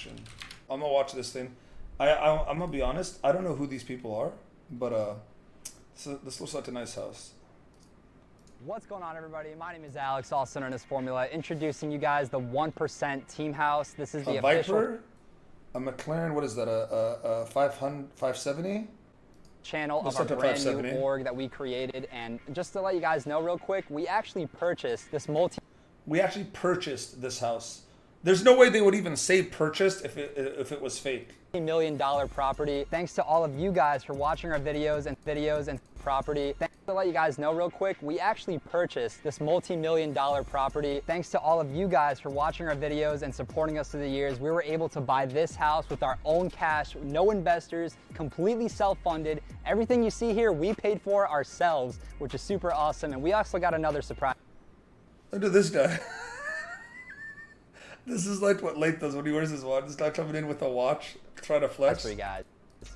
Induction. I'm gonna watch this thing. I'm gonna be honest, I don't know who these people are, but so this looks like a nice house. What's going on, everybody? My name is Alex, also known as Formula, introducing you guys the 1% Team House. This is the official Viper, a McLaren, what is that, a 570? Channel of our brand new org that we created. And just to let you guys know real quick, we actually purchased this We actually purchased this house. There's no way they would even say purchased if it was fake. multi-million-dollar property. Thanks to all of you guys for watching our videos and property. Thanks to let you guys know real quick, we actually purchased this multi-million-dollar property. Thanks to all of you guys for watching our videos and supporting us through the years. We were able to buy this house with our own cash, no investors, completely self-funded. Everything you see here, we paid for ourselves, which is super awesome. And we also got another surprise. Look at this guy. This is like what Late does when he wears his watch. This guy coming in with a watch, trying to flex. That's for you guys.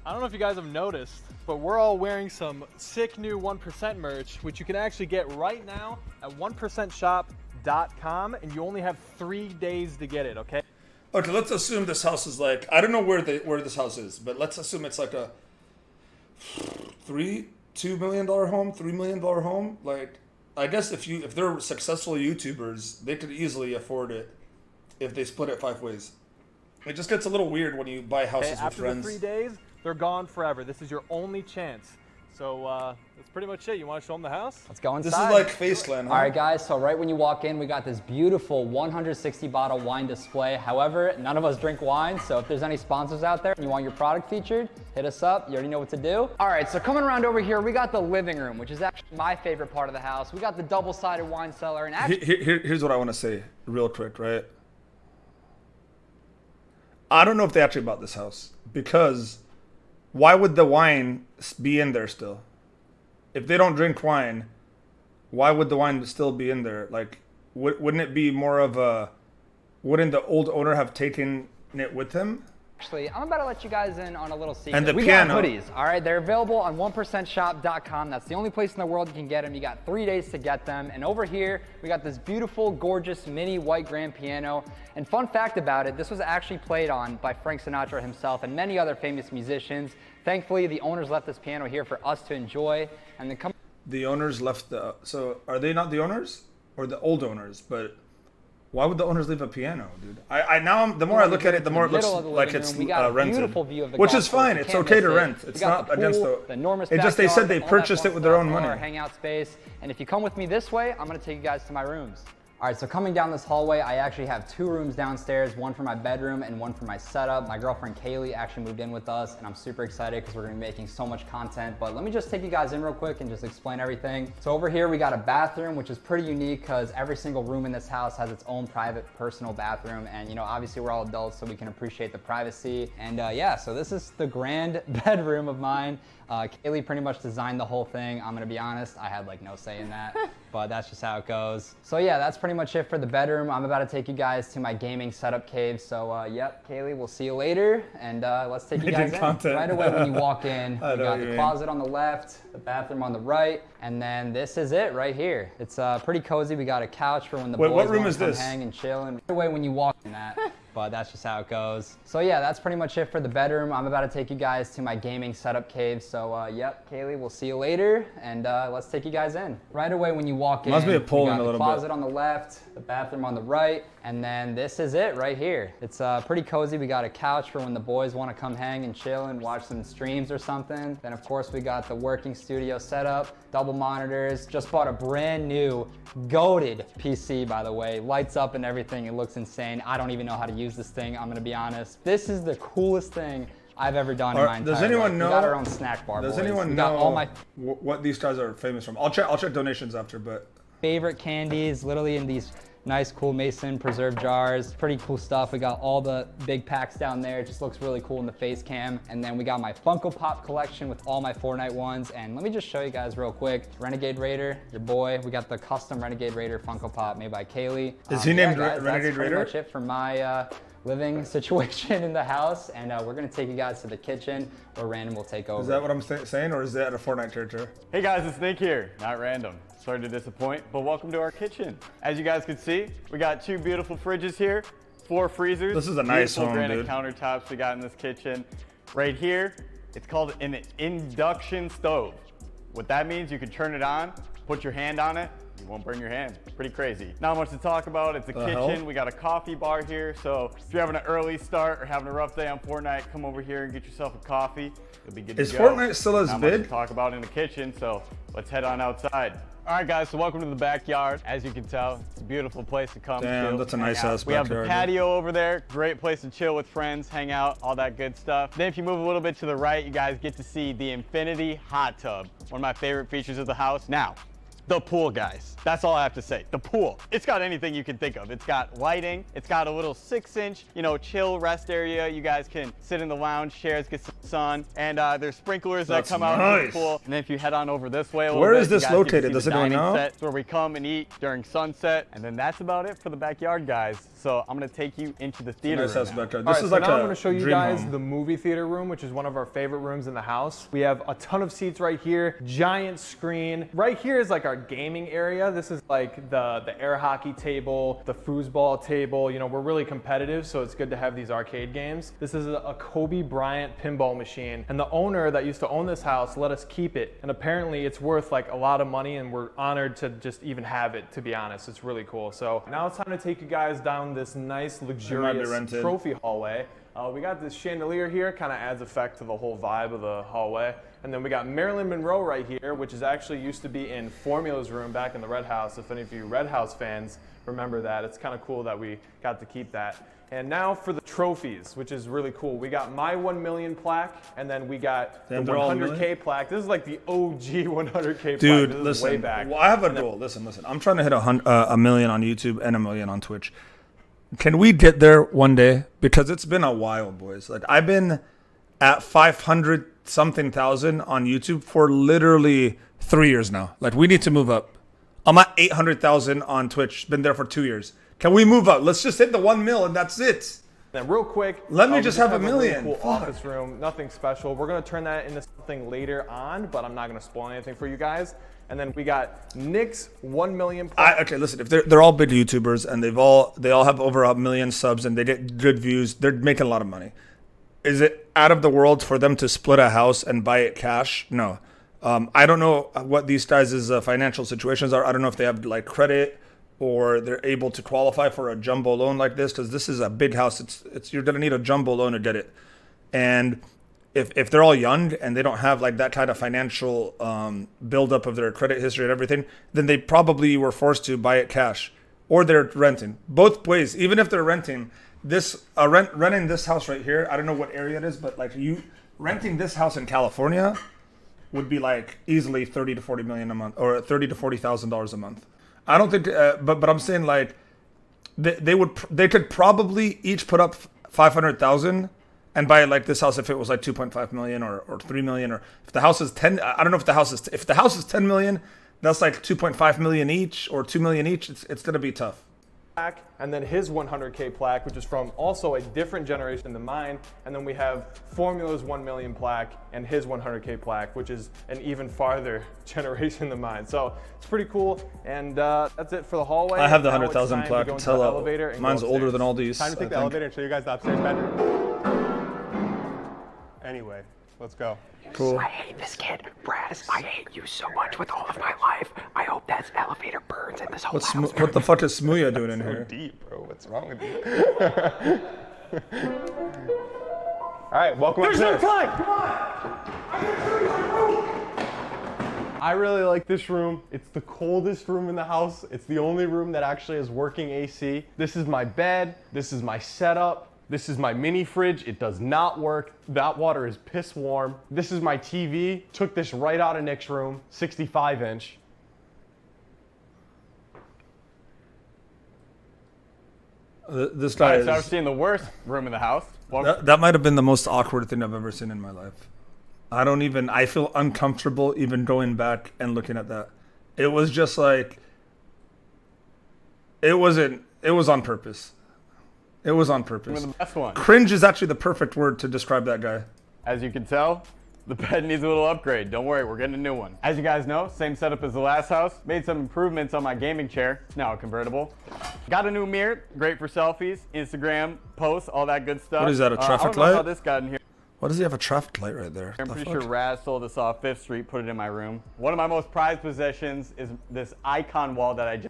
I don't know if you guys have noticed, but we're all wearing some sick new 1% merch, which you can actually get right now at 1percentshop.com, and you only have 3 days to get it, okay? Okay, let's assume this house is like, I don't know where this house is, but let's assume it's like a $2 million home, $3 million home. Like, I guess if they're successful YouTubers, they could easily afford it if they split it 5 ways. It just gets a little weird when you buy houses with friends. After the 3 days, they're gone forever. This is your only chance. So that's pretty much it. You want to show them the house? Let's go inside. This is like Faceland, huh? All right, guys, so right when you walk in, we got this beautiful 160 bottle wine display. However, none of us drink wine, so if there's any sponsors out there and you want your product featured, hit us up. You already know what to do. All right, so coming around over here, we got the living room, which is actually my favorite part of the house. We got the double-sided wine cellar. And actually, here's what I want to say real quick, right? I don't know if they actually bought this house, because why would the wine be in there still? If they don't drink wine, why would the wine still be in there? Like, wouldn't it be more of a, wouldn't the old owner have taken it with him? Actually, I'm about to let you guys in on a little secret. And the we piano. got hoodies, all right? They're available on 1percentshop.com. That's the only place in the world you can get them. You got 3 days to get them. And over here, we got this beautiful, gorgeous mini white grand piano. And fun fact about it, this was actually played on by Frank Sinatra himself and many other famous musicians. Thankfully, the owners left this piano here for us to enjoy. And then the owners left so are they not the owners or the old owners? But why would the owners leave a piano, dude? The more I look at it, the more it looks like it's rented. Which is fine. It's okay to rent. It's not against the enormous. It just, they said they purchased it with their own money. Hangout space. And if you come with me this way, I'm gonna take you guys to my rooms. All right, so coming down this hallway, I actually have 2 rooms downstairs, one for my bedroom and one for my setup. My girlfriend Kaylee actually moved in with us, and I'm super excited because we're gonna be making so much content. But let me just take you guys in real quick and just explain everything. So over here, we got a bathroom, which is pretty unique because every single room in this house has its own private personal bathroom. And you know, obviously we're all adults, so we can appreciate the privacy. And yeah, so this is the grand bedroom of mine. Kaylee pretty much designed the whole thing. I'm gonna be honest, I had like no say in that, but that's just how it goes. So yeah, that's pretty much it for the bedroom. I'm about to take you guys to my gaming setup cave. So yep, Kaylee, we'll see you later. And let's take you guys in. Right away when you walk in, we got the closet on the left, the bathroom on the right, and then this is it right here. It's pretty cozy. We got a couch for when the boys want to come hang and chill. And right away when you walk in that. But that's just how it goes. So yeah, that's pretty much it for the bedroom. I'm about to take you guys to my gaming setup cave. So yep, Kaylee, we'll see you later. And let's take you guys in. Right away when you walk in, must be a pull in a little bit. The closet on the left, the bathroom on the right, and then this is it right here. It's pretty cozy. We got a couch for when the boys want to come hang and chill and watch some streams or something. Then of course we got the working studio setup, double monitors. Just bought a brand new goated PC, by the way. Lights up and everything. It looks insane. I don't even know how to use this thing, I'm gonna be honest. This is the coolest thing I've ever done in my entire life. Does anyone know? We got our own snack bar, Does anyone know what these guys are famous from? I'll check donations after, but favorite candies, literally in these nice, cool mason preserve jars. Pretty cool stuff. We got all the big packs down there. It just looks really cool in the face cam. And then we got my Funko Pop collection with all my Fortnite ones. And let me just show you guys real quick. Renegade Raider, your boy. We got the custom Renegade Raider Funko Pop made by Kaylee. Is he named Renegade Raider? That's pretty much it for my living situation in the house. And we're gonna take you guys to the kitchen where Random will take over. Is that what I'm saying, or is that a Fortnite character? Hey guys, it's Nick here, not Random. Sorry to disappoint, but welcome to our kitchen. As you guys can see, we got 2 beautiful fridges here, 4 freezers. This is a nice beautiful home, granite dude. countertops we got in this kitchen. Right here, it's called an induction stove. What that means, you can turn it on, put your hand on it, you won't burn your hand. Pretty crazy. Not much to talk about. It's a kitchen. hell? We got a coffee bar here. So if you're having an early start or having a rough day on Fortnite, come over here and get yourself a coffee. It'll be good Is to go. Fortnite still as Not much big? to talk about in the kitchen, so let's head on outside. All right, guys, so welcome to the backyard. As you can tell, it's a beautiful place to come. Damn, chill, that's a hang nice out. ass We have the backyard, patio over there. Great place to chill with friends, hang out, all that good stuff. Then if you move a little bit to the right, you guys get to see the infinity hot tub, one of my favorite features of the house. Now, the pool, guys. That's all I have to say. The pool. It's got anything you can think of. It's got lighting. It's got a little 6-inch, chill rest area. You guys can sit in the lounge chairs, get some sun. And there's sprinklers That's that come out of the nice. pool. And then if you head on over this way a little Where bit, is this you guys get to located? see Does the anyone dining know? set. It's where we come and eat during sunset. And then that's about it for the backyard, guys. So I'm gonna take you into the theater Nice room ass now. backyard. All This right, is so like now I'm a going to show you dream guys home. the movie theater room, which is one of our favorite rooms in the house. We have a ton of seats right here, giant screen. Right here is like our gaming area. This is like the air hockey table, the foosball table. We're really competitive, so it's good to have these arcade games. This is a Kobe Bryant pinball machine, and the owner that used to own this house let us keep it. And apparently it's worth like a lot of money, and we're honored to just even have it, to be honest. It's really cool. So now it's time to take you guys down this nice, luxurious rented. trophy hallway. We got this chandelier here, kind of adds effect to the whole vibe of the hallway. And then we got Marilyn Monroe right here, which is actually used to be in Formula's room back in the Red House. If any of you Red House fans remember that, it's kind of cool that we got to keep that. And now for the trophies, which is really cool. We got my 1 million plaque, and then we got Damn, the they're all 100K plaque. This is like the OG 100K plaque. Dude, This is listen. way back. Well, I have a goal. Listen. I'm trying to hit a million on YouTube and a million on Twitch. Can we get there one day? Because it's been a while, boys. Like, I've been at 500 something thousand on YouTube for literally 3 years now. Like, we need to move up. I'm at 800,000 on Twitch. Been there for 2 years. Can we move up? Let's just hit the 1 mil and that's it. Then real quick, Let me we just have a really million. cool Fuck. office room, nothing special. We're gonna turn that into something later on, but I'm not gonna spoil anything for you guys. And then we got Nick's 1 million plaque. Okay, listen. If they're all big YouTubers and they all have over a million subs and they get good views, they're making a lot of money. Is it out of the world for them to split a house and buy it cash? No. I don't know what these guys' financial situations are. I don't know if they have like credit or they're able to qualify for a jumbo loan like this, because this is a big house. It's you're gonna need a jumbo loan to get it. And if they're all young and they don't have like that kind of financial buildup of their credit history and everything, then they probably were forced to buy it cash, or they're renting. Both ways, even if they're renting this, renting this house right here. I don't know what area it is, but like you renting this house in California would be like easily 30 to 40 million a month, or 30 to $40,000 a month. I don't think, but I'm saying like they could probably each put up 500,000 and buy like this house if it was like 2.5 million or 3 million, or if the house is 10. I don't know if the house is 10 million, that's like 2.5 million each or 2 million each. It's gonna be tough. And then his 100K plaque, which is from also a different generation than mine. And then we have Formula's 1 million plaque and his 100K plaque, which is an even farther generation than mine. So it's pretty cool. And that's it for the hallway. I have the Now it's 100,000 time to plaque. go into Tell the elevator and go mine's older upstairs. than all these. Time to take the elevator and show you guys the upstairs bedroom. Anyway, let's go. Cool. I hate this kid. Brad, I hate you so much with all of my life. I hope that elevator burns in this whole house. What the fuck is Smooya doing in here? Deep, bro. What's wrong with you? All right, welcome upstairs. I really like this room. It's the coldest room in the house. It's the only room that actually has working AC. This is my bed. This is my setup. This is my mini fridge. It does not work. That water is piss warm. This is my TV. Took this right out of Nick's room, 65-inch. This All guy right, so I've is. seen the worst room in the house. Well, That might have been the most awkward thing I've ever seen in my life. I feel uncomfortable even going back and looking at that. It was just like, it was on purpose. It was on purpose. the best one. Cringe is actually the perfect word to describe that guy. As you can tell, The bed needs a little upgrade. Don't worry, we're getting a new one. As you guys know, same setup as the last house. Made some improvements on my gaming chair. It's now a convertible. Got a new mirror, great for selfies, Instagram, posts, all that good stuff. What is that, a traffic I don't know how light? this got in here. Why does he have a traffic light right there? I'm The pretty fuck? sure Raz sold this off 5th Street, put it in my room. One of my most prized possessions is this icon wall that I just...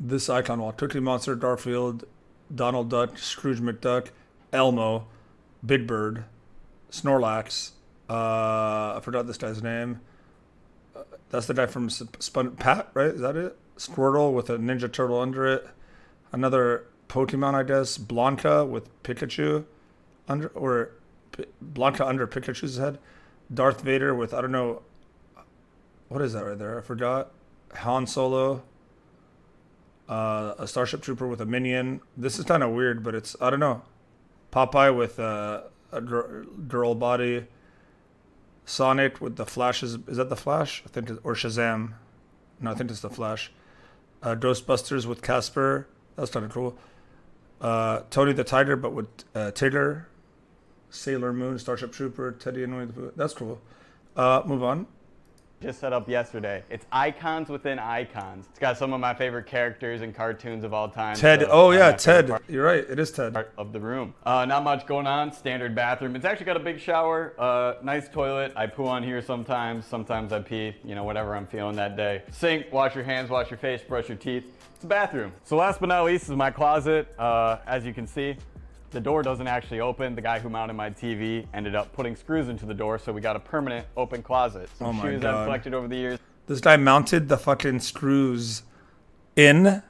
This icon wall. Cookie Monster, Garfield, Donald Duck, Scrooge McDuck, Elmo, Big Bird, Snorlax. I forgot this guy's name. That's the guy from Pat, right? Is that it? Squirtle with a Ninja Turtle under it. Another Pokemon, I guess. Blanca with Pikachu under, or Blanca under Pikachu's head. Darth Vader with, I don't know, what is that right there? I forgot. Han Solo. A Starship Trooper with a minion. This is kind of weird, but it's, I don't know. Popeye with a girl body. Sonic with the Flash. Is that the Flash? I think, or Shazam. No, I think it's the Flash. Ghostbusters with Casper. That's kind of cool. Tony the Tiger, but with Tigger. Sailor Moon, Starship Trooper, Teddy and Winnie the Pooh. That's cool. Move on. Just set up yesterday. It's icons within icons. It's got some of my favorite characters and cartoons of all time. Ted. So, Oh yeah, my favorite Ted. You're right. It is Ted. part of the room. Not much going on. Standard bathroom. It's actually got a big shower. Nice toilet. I poo on here sometimes. Sometimes I pee. You know, whatever I'm feeling that day. Sink. Wash your hands. Wash your face. Brush your teeth. It's a bathroom. So last but not least is my closet. As you can see, the door doesn't actually open. The guy who mounted my TV ended up putting screws into the door, so we got a permanent open closet. Some Oh my shoes God. I've collected over the years. This guy mounted the fucking screws in,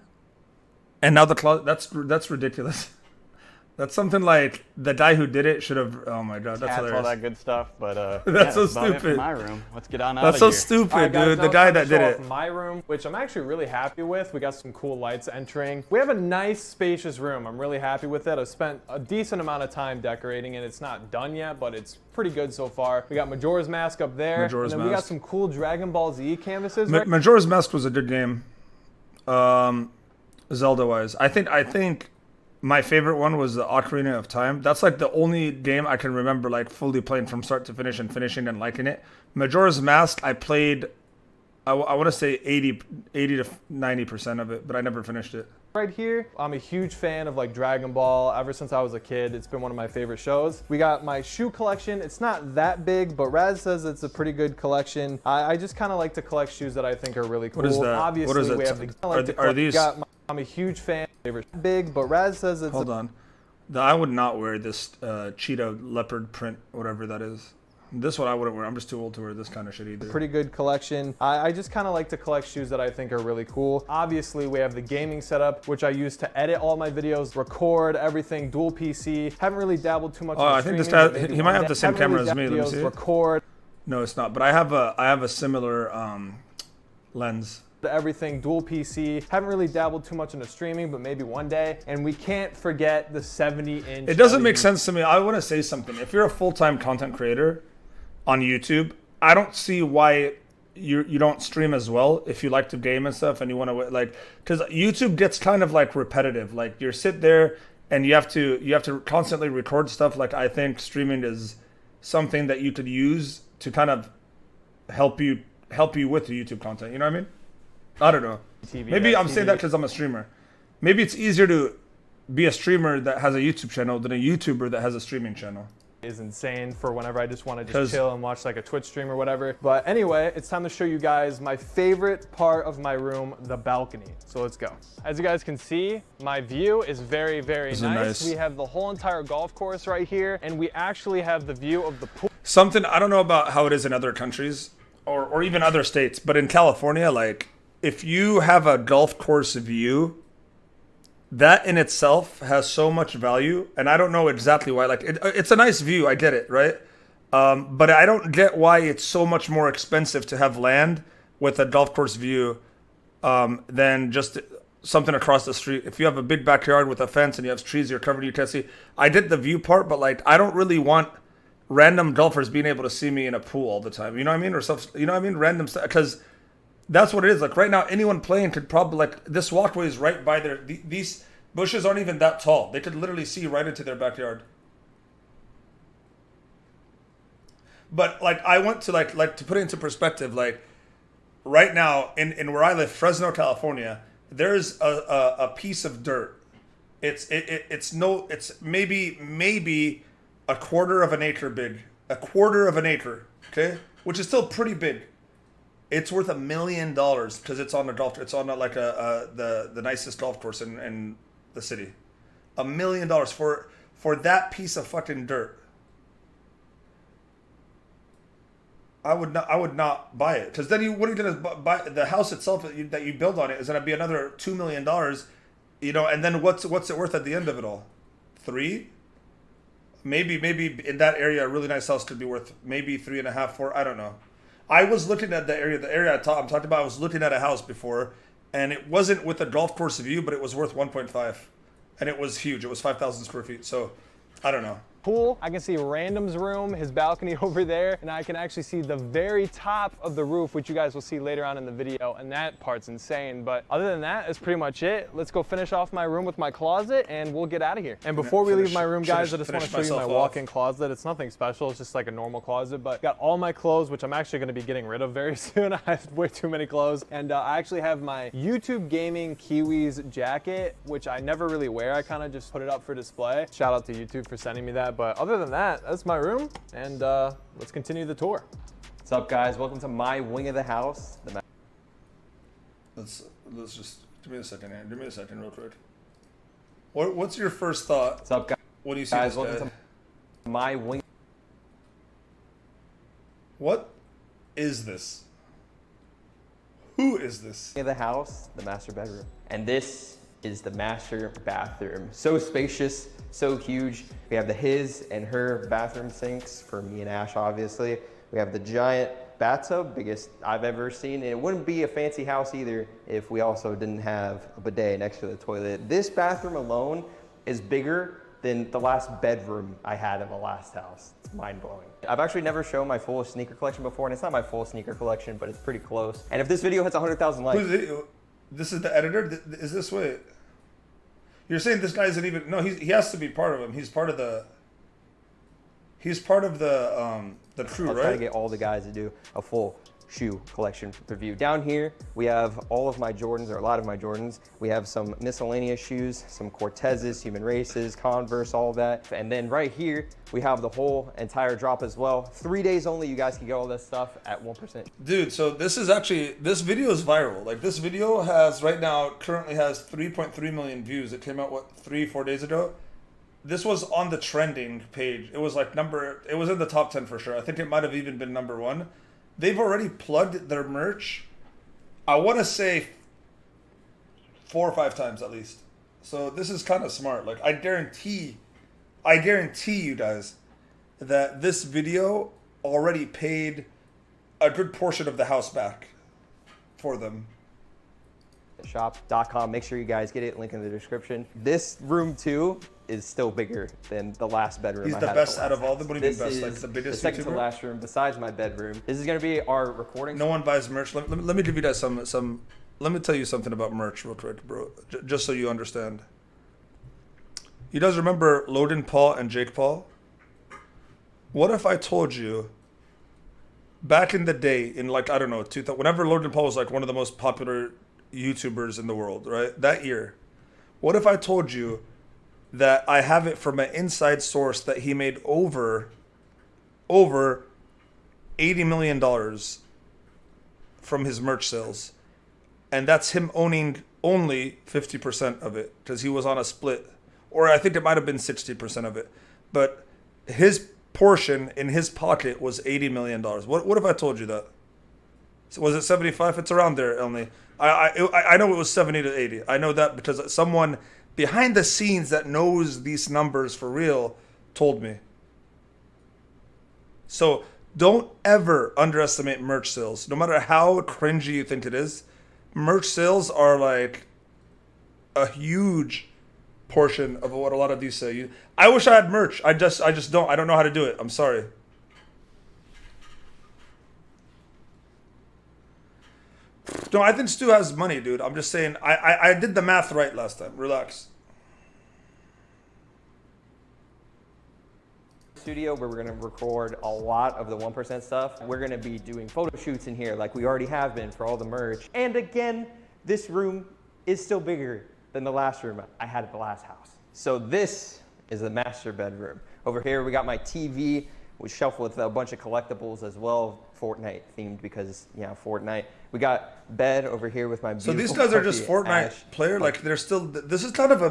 and now the closet. That's ridiculous. That's something like the guy who did it should have. Oh my God, that's Hats, all hilarious. that good stuff. But That's so that's about it for stupid. my room. Let's get on out That's of so here. stupid, All right, guys, dude. now The it's guy time to that did show it. off my room, which I'm actually really happy with. We got some cool lights entering. We have a nice, spacious room. I'm really happy with it. I've spent a decent amount of time decorating it. It's not done yet, but it's pretty good so far. We got Majora's Mask up there, Majora's and then we got Mask. some cool Dragon Ball Z canvases. Majora's Mask was a good game, Zelda-wise. I think my favorite one was the Ocarina of Time. That's like the only game I can remember like fully playing from start to finish and finishing and liking it. Majora's Mask, I played, I want to say 80 to 90% of it, but I never finished it. Right here, I'm a huge fan of like Dragon Ball. Ever since I was a kid, it's been one of my favorite shows. We got my shoe collection. It's not that big, but Raz says it's a pretty good collection. I just kind of like to collect shoes that I think are really cool. What is that? Obviously, What is it? we have the. I like to Are collect- these? I'm a huge fan. Favorite big, but Raz says it's Hold on. I would not wear this cheetah leopard print, whatever that is. This one I wouldn't wear. I'm just too old to wear this kind of shit either. pretty good collection. I just kind of like to collect shoes that I think are really cool. Obviously, we have the gaming setup, which I use to edit all my videos, record everything, dual PC. Haven't really dabbled too much. Oh, in I think this streaming, guy, but maybe he might one have day. the same Haven't camera really as me. Let me videos, see. Record No, it's not. But I have a similar lens. everything, dual PC. Haven't really dabbled too much into streaming, but maybe one day. And we can't forget the 70-inch. It doesn't make sense to me. I want to say something. If you're a full-time content creator on YouTube, I don't see why you don't stream as well if you like to game and stuff and you want to like, because YouTube gets kind of like repetitive. Like you sit there and you have to constantly record stuff. Like I think streaming is something that you could use to kind of help you with the YouTube content. You know what I mean? I don't know. Maybe I'm saying that because I'm a streamer. Maybe it's easier to be a streamer that has a YouTube channel than a YouTuber that has a streaming channel. Is insane for whenever I just want to 'Cause- just chill and watch like a Twitch stream or whatever. But anyway, it's time to show you guys my favorite part of my room, the balcony. So let's go. As you guys can see, my view is very, very This is nice. nice. We have the whole entire golf course right here, and we actually have the view of the pool. Something I don't know about how it is in other countries or even other states, but in California, like if you have a golf course view, that in itself has so much value, and I don't know exactly why. Like it's a nice view, I get it, right? But I don't get why it's so much more expensive to have land with a golf course view than just something across the street. If you have a big backyard with a fence and you have trees you're covered, you can't see. I did the view part, but like I don't really want random golfers being able to see me in a pool all the time. You know what I mean? Or stuff. You know what I mean? Random stuff, because that's what it is. Like right now, anyone playing could probably like this walkway is right by their. These bushes aren't even that tall. They could literally see right into their backyard. But like I went to like to put it into perspective, like right now in where I live, Fresno, California, there's a piece of dirt. It's maybe a quarter of an acre big. A quarter of an acre, okay? Which is still pretty big. It's worth $1 million because it's on a golf. It's on the nicest golf course in the city. $1 million for that piece of fucking dirt. I would not buy it because then what are you gonna buy? The house itself that you build on it is gonna be another $2 million, you know. And then what's it worth at the end of it all? 3? Maybe in that area a really nice house could be worth maybe 3.5, 4. I don't know. I was looking at the area I'm talking about. I was looking at a house before, and it wasn't with a golf course view, but it was worth 1.5, and it was huge. It was 5,000 square feet. So I don't know. Pool, I can see Random's room, his balcony over there, and I can actually see the very top of the roof, which you guys will see later on in the video, and that part's insane. But other than that, that's pretty much it. Let's go finish off my room with my closet, and we'll get out of here. And before we leave my room, guys, I just want to show you my walk-in closet. It's nothing special, it's just like a normal closet, but got all my clothes, which I'm actually going to be getting rid of very soon. I have way too many clothes. And I actually have my YouTube Gaming Kiwis jacket, which I never really wear. I kind of just put it up for display. Shout out to YouTube for sending me that. But other than that, that's my room, and let's continue the tour. What's up, guys? Welcome to my wing of the house. Let's just give me a second here. Give me a second, real quick. What's your first thought? What's up, guys? When you see this guy? Welcome to my wing. What is this? Who is this? Of the house, the master bedroom, and this is the master bathroom. So spacious, so huge. We have the his and her bathroom sinks for me and Ash, obviously. We have the giant bathtub, biggest I've ever seen. And it wouldn't be a fancy house either if we also didn't have a bidet next to the toilet. This bathroom alone is bigger than the last bedroom I had in the last house. It's mind blowing. I've actually never shown my full sneaker collection before, and it's not my full sneaker collection, but it's pretty close. And if this video hits 100,000 likes. This is the editor? Is this way? You're saying this guy isn't even... No, he has to be part of him. He's part of the crew, I'll right? try to get all the guys to do a full shoe collection review. Down here, we have all of my Jordans, or a lot of my Jordans. We have some miscellaneous shoes, some Cortezes, Human Races, Converse, all of that. And then right here, we have the whole entire drop as well. 3 days only, you guys can get all this stuff at 1%. Dude, so this video is viral. Like, this video currently has 3.3 million views. It came out, 3-4 days ago? This was on the trending page. It was like it was in the top 10 for sure. I think it might have even been #1. They've already plugged their merch, I want to say 4 or 5 times at least. So this is kind of smart. Like, I guarantee you guys that this video already paid a good portion of the house back for them. Shop.com. Make sure you guys get it. Link in the description. This room too is still bigger than the last bedroom. He's the best out of all of them. What do you mean best? Like the biggest the second YouTuber? to last room besides my bedroom. This is going to be our recording. No one buys merch. Let me give you guys some. Let me tell you something about merch real quick, bro. Just so you understand. You guys remember Logan Paul and Jake Paul? What if I told you back in the day, in like, I don't know, 2000, whenever Logan Paul was like one of the most popular YouTubers in the world, right? That year. What if I told you that I have it from an inside source that he made over $80 million from his merch sales, and that's him owning only 50% of it because he was on a split, or I think it might have been 60% of it, but his portion in his pocket was $80 million. What if I told you that? Was it 75? It's around there, only. I know it was 70 to 80. I know that because someone behind the scenes that knows these numbers for real told me. So don't ever underestimate merch sales. No matter how cringy you think it is, merch sales are like a huge portion of what a lot of these say. I wish I had merch. I just don't. I don't know how to do it. I'm sorry. No, I think Stu has money, dude. I'm just saying, I did the math right last time. Relax. studio where we're gonna record a lot of the 1% stuff. We're gonna be doing photo shoots in here like we already have been for all the merch. And again, this room is still bigger than the last room I had at the last house. So this is the master bedroom. Over here, we got my TV, which shelf with a bunch of collectibles as well, Fortnite themed because, yeah, Fortnite. We got bed over here with my beautiful So these guys are just Fortnite player, like they're still. This is kind of a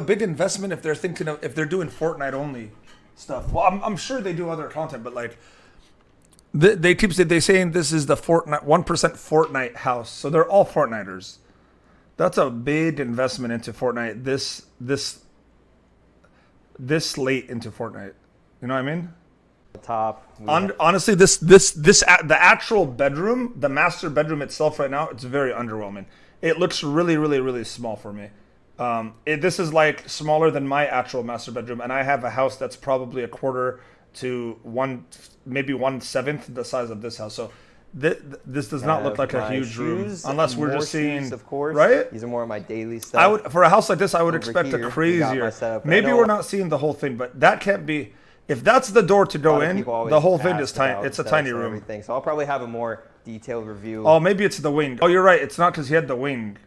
big investment if they're thinking of if they're doing Fortnite only stuff. Well, I'm sure they do other content, but like they keep saying this is the Fortnite 1% Fortnite house, so they're all Fortniters. That's a big investment into Fortnite. This late into Fortnite, you know what I mean? Top. Honestly, the actual bedroom, the master bedroom itself right now, it's very underwhelming. It looks really, really, really small for me. This is like smaller than my actual master bedroom, and I have a house that's probably a quarter to maybe 1/7 the size of this house. So this does not look like a huge room, unless we're just seeing, of course, right? These are more of my daily stuff. For a house like this, I would Over expect here, a we crazier. got my setup. Maybe we're not seeing the whole thing, but that can't be. If that's the door to go in, the whole thing is tiny. It's a tiny room. Everything. So I'll probably have a more detailed review. Oh, maybe it's the wing. Oh, you're right. It's not because he had the wing.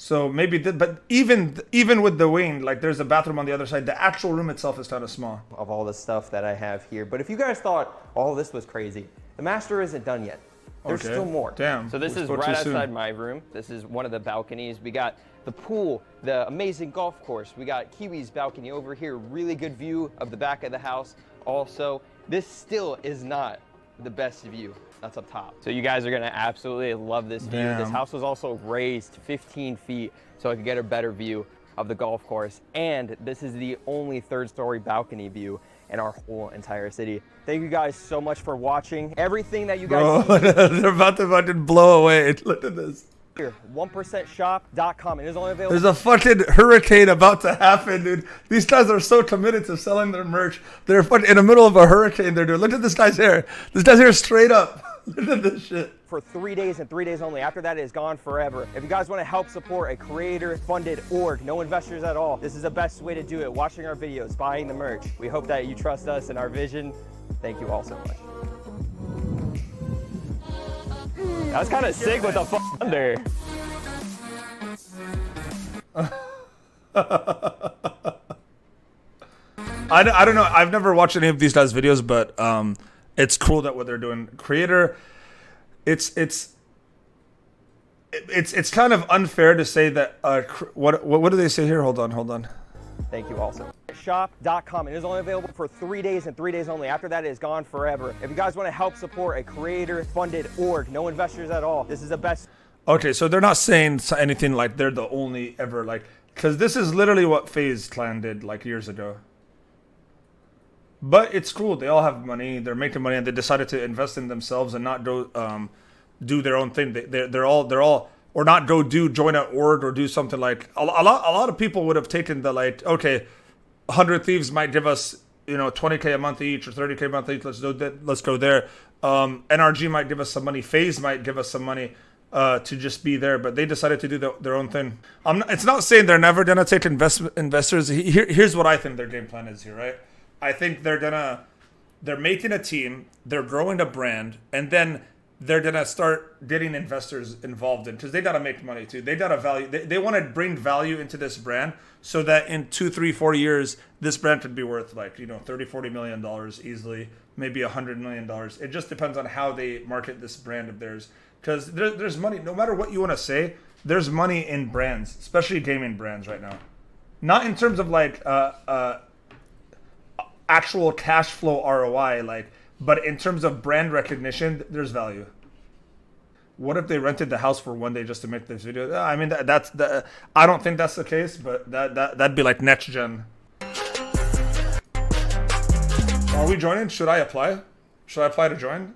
So maybe, but even with the wing, like there's a bathroom on the other side. The actual room itself is kind of small. Of all the stuff that I have here. But if you guys thought all this was crazy, the master isn't done yet. There's still more. Damn. So this is right outside my room. This is one of the balconies. We got the pool, the amazing golf course. We got Kiwi's balcony over here. Really good view of the back of the house. Also, this still is not the best view. That's up top. So you guys are gonna absolutely love this view. Damn. This house was also raised 15 feet so I could get a better view of the golf course. And this is the only 3rd-story balcony view in our whole entire city. Thank you guys so much for watching. Everything that you guys see They're about to fucking blow away. Look at this. here, 1%shop.com. It is only available. There's a fucking hurricane about to happen, dude. These guys are so committed to selling their merch. They're fucking in the middle of a hurricane. They're doing. Look at this guy's hair. This guy's hair straight up. Look at this shit. For 3 days and 3 days only. After that, it is gone forever. If you guys want to help support a creator-funded org, no investors at all, this is the best way to do it. Watching our videos, buying the merch. We hope that you trust us and our vision. Thank you all so much. That was kind of sick with the thunder. I don't know. I've never watched any of these guys' videos, but it's cool that what they're doing. Creator, it's kind of unfair to say that. What do they say here? Hold on. Thank you also. Shop.com. It is only available for 3 days and 3 days only. After that, it is gone forever. If you guys want to help support a creator-funded org, no investors at all, this is the best. Okay, so they're not saying anything like they're the only ever like, because this is literally what FaZe Clan did like years ago. But it's cool. They all have money. They're making money, and they decided to invest in themselves and not go do their own thing. They're all or not go join an org or do something like a lot of people would have taken the like, okay, 100 Thieves might give us, $20K a month each or $30K a month each. Let's go there. NRG might give us some money. FaZe might give us some money to just be there. But they decided to do their own thing. It's not saying they're never gonna take investors. Here's what I think their game plan is here, right? I think they're making a team, they're growing a brand, and then they're gonna start getting investors involved in, because they gotta make money too. They gotta value. They want to bring value into this brand so that in 2, 3, 4 years, this brand could be worth like $30-40 million easily, maybe $100 million. It just depends on how they market this brand of theirs, because there's money. No matter what you want to say, there's money in brands, especially gaming brands right now. Not in terms of like actual cash flow ROI, but in terms of brand recognition, there's value. What if they rented the house for one day just to make this video? I mean, I don't think that's the case, but that'd be like next gen. Are we joining? Should I apply? Should I apply to join?